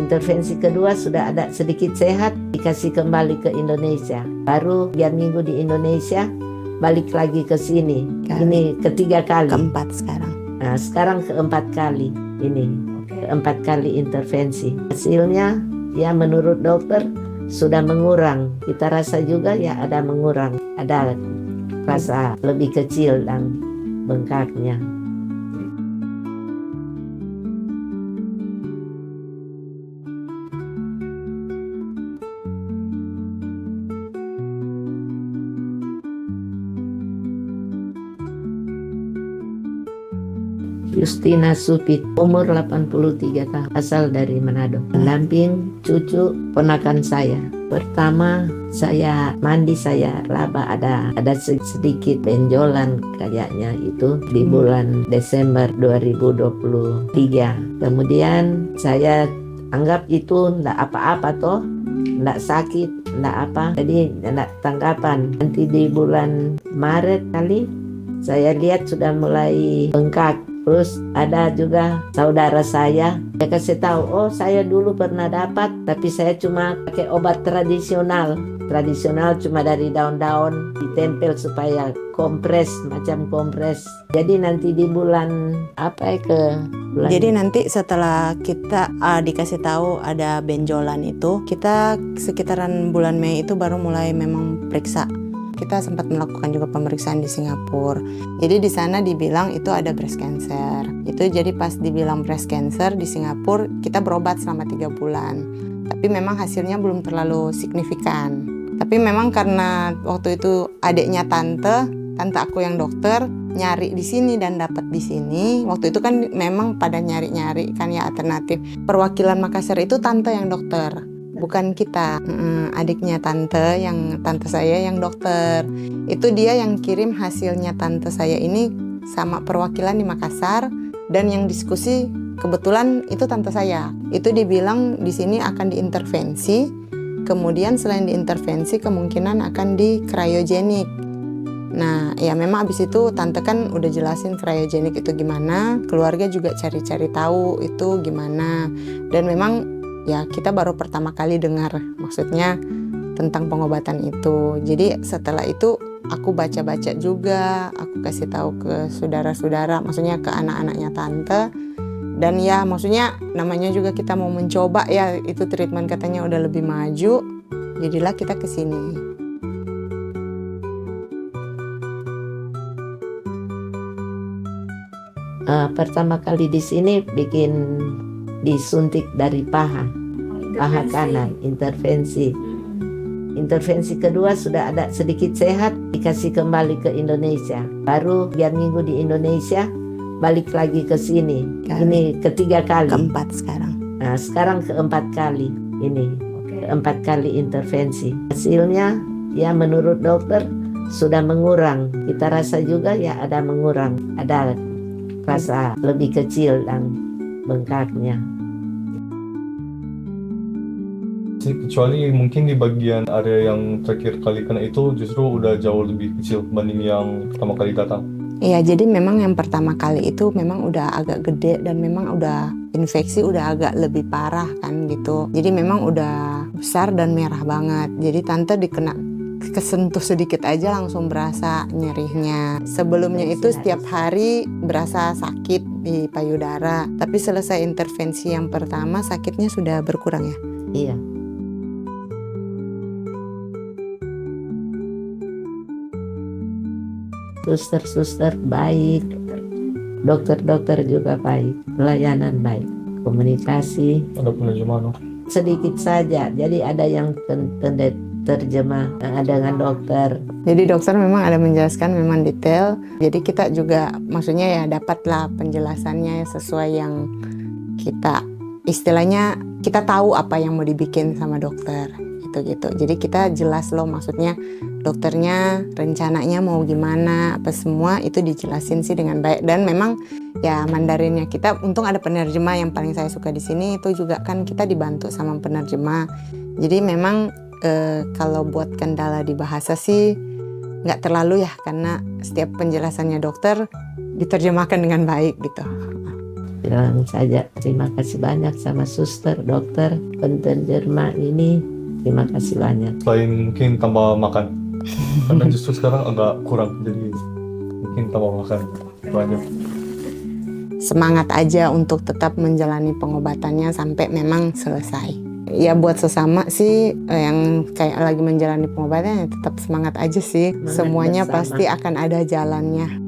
Intervensi kedua sudah ada sedikit sehat, dikasih kembali ke Indonesia. Baru 3 minggu di Indonesia, balik lagi ke sini. Ini ketiga kali. Keempat sekarang. Nah, sekarang keempat kali ini. Keempat kali intervensi. Hasilnya ya menurut dokter sudah mengurang. Kita rasa juga ya ada mengurang. Ada rasa lebih kecil dan bengkaknya. Justina Supit, umur 83 tahun, asal dari Manado. Pendamping cucu ponakan saya. Pertama saya mandi, saya raba ada sedikit benjolan kayaknya itu di bulan Desember 2023. Kemudian saya anggap itu enggak apa-apa toh, enggak sakit, enggak apa. Jadi enggak tanggapan. Nanti di bulan Maret kali saya lihat sudah mulai bengkak. Terus ada juga saudara saya, dia kasih tahu, oh saya dulu pernah dapat, tapi saya cuma pakai obat tradisional. Tradisional cuma dari daun-daun ditempel supaya kompres, macam kompres. Jadi nanti di bulan bulan. Jadi nanti setelah kita dikasih tahu ada benjolan itu, kita sekitaran bulan Mei itu baru mulai memang periksa. Kita sempat melakukan juga pemeriksaan di Singapura. Jadi di sana dibilang itu ada breast cancer. Itu jadi pas dibilang breast cancer di Singapura, kita berobat selama 3 bulan. Tapi memang hasilnya belum terlalu signifikan. Tapi memang karena waktu itu adiknya tante aku yang dokter, nyari di sini dan dapat di sini. Waktu itu kan memang pada nyari-nyari kan ya alternatif. Perwakilan Makassar itu tante yang dokter. Bukan kita, adiknya tante saya yang dokter. Itu dia yang kirim hasilnya tante saya ini sama perwakilan di Makassar, dan yang diskusi kebetulan itu tante saya. Itu dibilang di sini akan diintervensi, kemudian selain diintervensi kemungkinan akan di cryogenik. Nah ya memang abis itu tante kan udah jelasin cryogenik itu gimana, keluarga juga cari-cari tahu itu gimana, dan memang ya kita baru pertama kali dengar maksudnya tentang pengobatan itu. Jadi setelah itu aku baca-baca juga, aku kasih tahu ke saudara-saudara, maksudnya ke anak-anaknya tante. Dan ya maksudnya namanya juga kita mau mencoba ya, itu treatment katanya udah lebih maju. Jadilah kita ke sini. Pertama kali di sini bikin disuntik dari paha kanan, intervensi. Intervensi kedua sudah ada sedikit sehat, dikasih kembali ke Indonesia. Baru 3 minggu di Indonesia, balik lagi ke sini. Ini ketiga kali. Keempat sekarang. Nah, sekarang keempat kali ini. Keempat kali intervensi. Hasilnya ya menurut dokter sudah mengurang. Kita rasa juga ya ada mengurang. Ada rasa lebih kecil dan bengkaknya. Kecuali mungkin di bagian area yang terakhir kali kena itu justru udah jauh lebih kecil dibanding yang pertama kali datang. Iya, jadi memang yang pertama kali itu memang udah agak gede dan memang udah infeksi udah agak lebih parah kan gitu. Jadi memang udah besar dan merah banget. Jadi tante kesentuh sedikit aja langsung berasa nyerinya. Sebelumnya itu setiap hari berasa sakit di payudara. Tapi selesai intervensi yang pertama sakitnya sudah berkurang ya? Iya. Suster-suster baik, dokter-dokter juga baik, pelayanan baik, komunikasi. Ada penerjemah sedikit saja, jadi ada yang terjemah dengan dokter. Jadi dokter memang ada menjelaskan memang detail, jadi kita juga maksudnya ya dapatlah penjelasannya sesuai yang kita istilahnya kita tahu apa yang mau dibikin sama dokter gitu. Jadi kita jelas loh, maksudnya dokternya rencananya mau gimana, apa semua itu dijelasin sih dengan baik. Dan memang ya Mandarinnya kita, untung ada penerjemah. Yang paling saya suka di sini itu juga kan kita dibantu sama penerjemah. Jadi memang kalau buat kendala di bahasa sih nggak terlalu ya, karena setiap penjelasannya dokter diterjemahkan dengan baik gitu. bilang saja terima kasih banyak sama suster, dokter, penterjemah ini. Terima kasih banyak. Selain mungkin tambah makan, karena justru sekarang agak kurang, jadi mungkin tambah makan banyak. Semangat aja untuk tetap menjalani pengobatannya sampai memang selesai. Ya buat sesama sih yang kayak lagi menjalani pengobatan ya tetap semangat aja sih. Semangat Semuanya bersama. pasti akan ada jalannya.